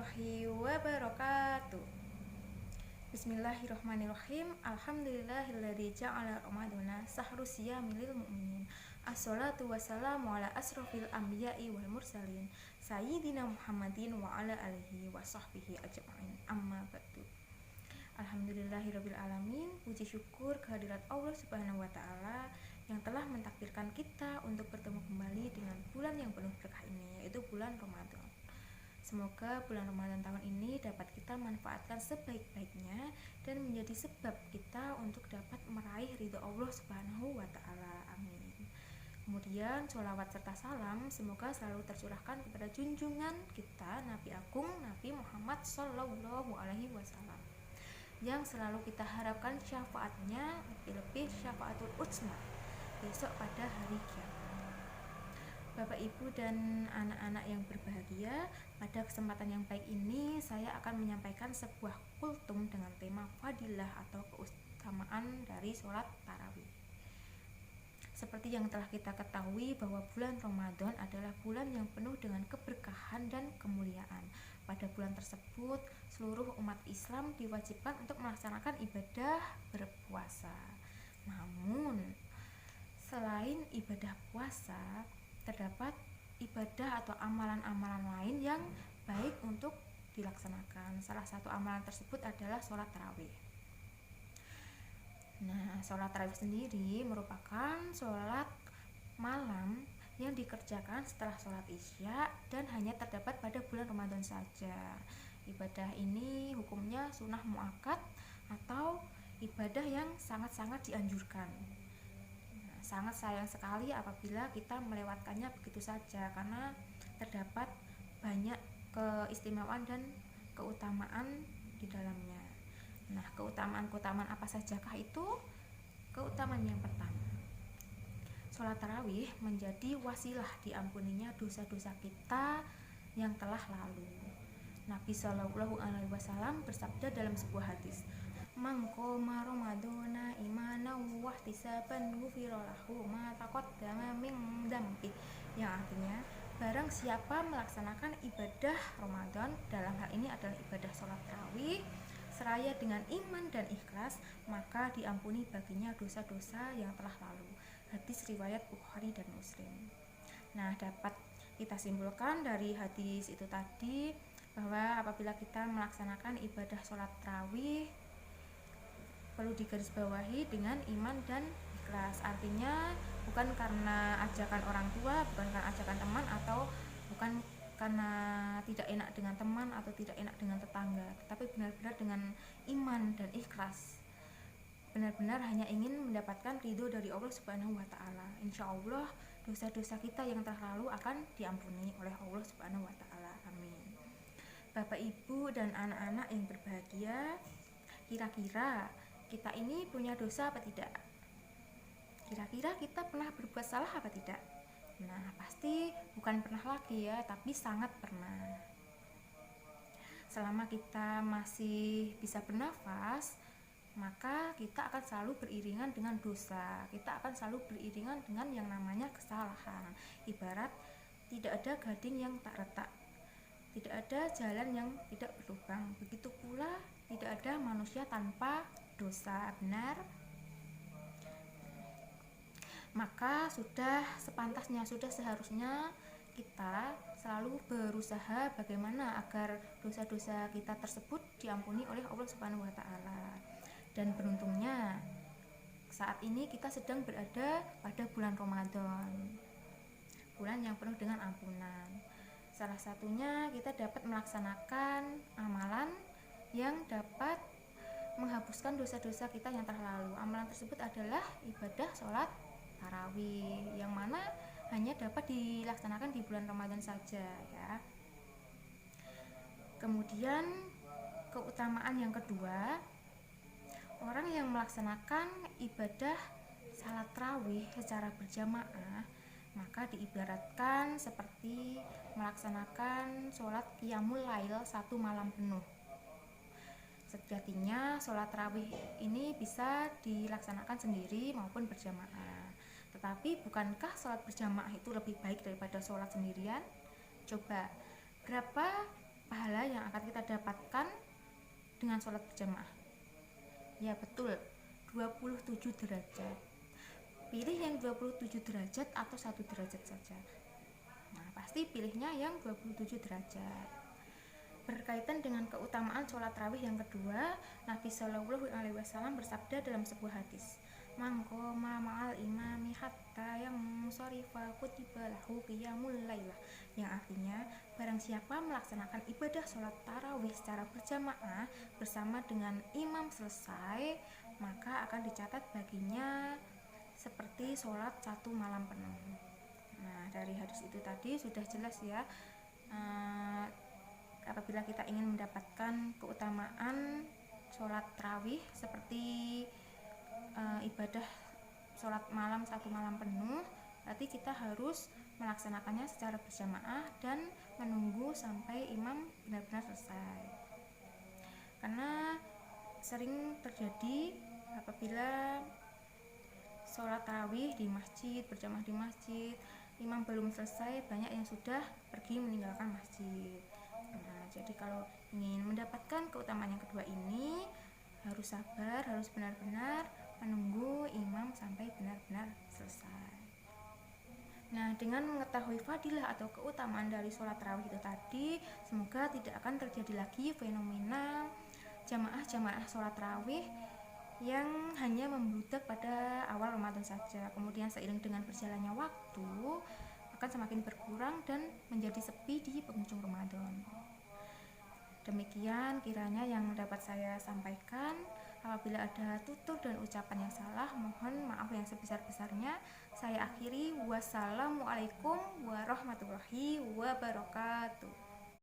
warahmatullahi wabarakatuh. Bismillahirrahmanirrahim. Alhamdulillahilladzi ja'ala ramadana sahrus siyamil mu'minin. Assalatu wassalamu ala asrofil anbiya'i wal mursalin sayyidina Muhammadin wa ala alihi wa sahbihi ajma'in. Amma ba'du. Alhamdulillahirabbil alamin. Puji syukur kehadirat Allah Subhanahu wa taala yang telah mentakdirkan kita untuk bertemu kembali dengan bulan yang penuh berkah ini, yaitu bulan Ramadan. Semoga bulan Ramadan tahun ini dapat kita manfaatkan sebaik-baiknya dan menjadi sebab kita untuk dapat meraih ridho Allah Subhanahu wa taala. Amin. Kemudian sholawat serta salam semoga selalu tercurahkan kepada junjungan kita Nabi Agung Nabi Muhammad Sallallahu Alaihi Wasallam, yang selalu kita harapkan syafaatnya, lebih-lebih syafaatul utsma besok pada hari kiamat. Bapak, Ibu, dan anak-anak yang berbahagia, pada kesempatan yang baik ini saya akan menyampaikan sebuah kultum dengan tema fadilah atau keutamaan dari sholat tarawih. Seperti yang telah kita ketahui bahwa bulan Ramadan adalah bulan yang penuh dengan keberkahan dan kemuliaan. Pada bulan tersebut, seluruh umat Islam diwajibkan untuk melaksanakan ibadah berpuasa. Namun, selain ibadah puasa, terdapat ibadah atau amalan-amalan lain yang baik untuk dilaksanakan. Salah satu amalan tersebut adalah sholat tarawih. Nah, sholat tarawih sendiri merupakan sholat malam yang dikerjakan setelah sholat isya dan hanya terdapat pada bulan Ramadan saja. Ibadah ini hukumnya sunnah muakkad atau ibadah yang sangat-sangat dianjurkan. Sangat sayang sekali apabila kita melewatkannya begitu saja, karena terdapat banyak keistimewaan dan keutamaan di dalamnya. Nah, keutamaan apa sajakah itu? Keutamaan yang pertama, sholat tarawih menjadi wasilah diampuninya dosa-dosa kita yang telah lalu. Nabi Shallallahu Alaihi Wasallam bersabda dalam sebuah hadis, "Mangkoma Ramadana imanan wa ihtisaban ghufira lahu ma taqaddama min dzambi." Yang artinya, barang siapa melaksanakan ibadah Ramadan, dalam hal ini adalah ibadah sholat tarawih, seraya dengan iman dan ikhlas, maka diampuni baginya dosa-dosa yang telah lalu. Hadis riwayat Bukhari dan Muslim. Nah, dapat kita simpulkan dari hadis itu tadi bahwa apabila kita melaksanakan ibadah sholat tarawih perlu digarisbawahi dengan iman dan ikhlas. Artinya bukan karena ajakan orang tua, bukan karena ajakan teman, atau bukan karena tidak enak dengan teman atau tidak enak dengan tetangga, tetapi benar-benar dengan iman dan ikhlas. Benar-benar hanya ingin mendapatkan ridho dari Allah Subhanahu wa taala. Insya Allah dosa-dosa kita yang telah lalu akan diampuni oleh Allah Subhanahu wa taala. Amin. Bapak, Ibu, dan anak-anak yang berbahagia, kira-kira kita ini punya dosa apa tidak? Kira-kira kita pernah berbuat salah apa tidak? Nah, pasti bukan pernah lagi ya, tapi sangat pernah. Selama kita masih bisa bernafas, maka kita akan selalu beriringan dengan dosa. Kita akan selalu beriringan dengan yang namanya kesalahan. Ibarat tidak ada gading yang tak retak, tidak ada jalan yang tidak berlubang. Begitu pula tidak ada manusia tanpa dosa, benar? Maka sudah sepantasnya, sudah seharusnya kita selalu berusaha bagaimana agar dosa-dosa kita tersebut diampuni oleh Allah Subhanahu wa taala. Dan beruntungnya saat ini kita sedang berada pada bulan Ramadan, bulan yang penuh dengan ampunan. Salah satunya kita dapat melaksanakan amalan yang dapat menghapuskan dosa-dosa kita yang telah lalu. Amalan tersebut adalah ibadah sholat tarawih, yang mana hanya dapat dilaksanakan di bulan Ramadan saja ya. Kemudian keutamaan yang kedua, orang yang melaksanakan ibadah salat tarawih secara berjamaah maka diibaratkan seperti melaksanakan sholat qiyamul lail satu malam penuh. Sejatinya sholat tarawih ini bisa dilaksanakan sendiri maupun berjamaah. Tetapi bukankah sholat berjamaah itu lebih baik daripada sholat sendirian? Coba, berapa pahala yang akan dengan sholat berjamaah? Ya betul, 27 derajat. Pilih yang 27 derajat atau 1 derajat saja. Nah, pasti pilihnya yang 27 derajat. Berkaitan dengan keutamaan sholat tarawih yang kedua, Nabi Shallallahu Alaihi Wasallam bersabda dalam sebuah hadis, "Mangkoma ma'al imami hatta yang musorifa kutiba lahu qiyamul lailah," yang artinya, barang siapa melaksanakan ibadah sholat tarawih secara berjamaah bersama dengan imam selesai, maka akan dicatat baginya seperti sholat satu malam penuh. Nah, dari hadis itu tadi sudah jelas ya, apabila kita ingin mendapatkan keutamaan sholat tarawih seperti ibadah sholat malam satu malam penuh, berarti kita harus melaksanakannya secara berjamaah dan menunggu sampai imam benar-benar selesai. Karena sering terjadi apabila sholat tarawih di masjid, berjamaah di masjid, imam belum selesai, banyak yang sudah pergi meninggalkan masjid. Nah, jadi kalau ingin mendapatkan keutamaan yang kedua ini, harus sabar, harus benar-benar menunggu imam sampai benar-benar selesai. Nah, dengan mengetahui fadilah atau keutamaan dari sholat tarawih itu tadi, semoga tidak akan terjadi lagi fenomena jamaah-jamaah sholat tarawih yang hanya membludak pada awal Ramadan saja, kemudian seiring dengan berjalannya waktu akan semakin berkurang dan menjadi sepi di penghujung Ramadan. Demikian kiranya yang dapat saya sampaikan. Apabila ada tutur dan ucapan yang salah, mohon maaf yang sebesar-besarnya. Saya akhiri. Wassalamualaikum warahmatullahi wabarakatuh.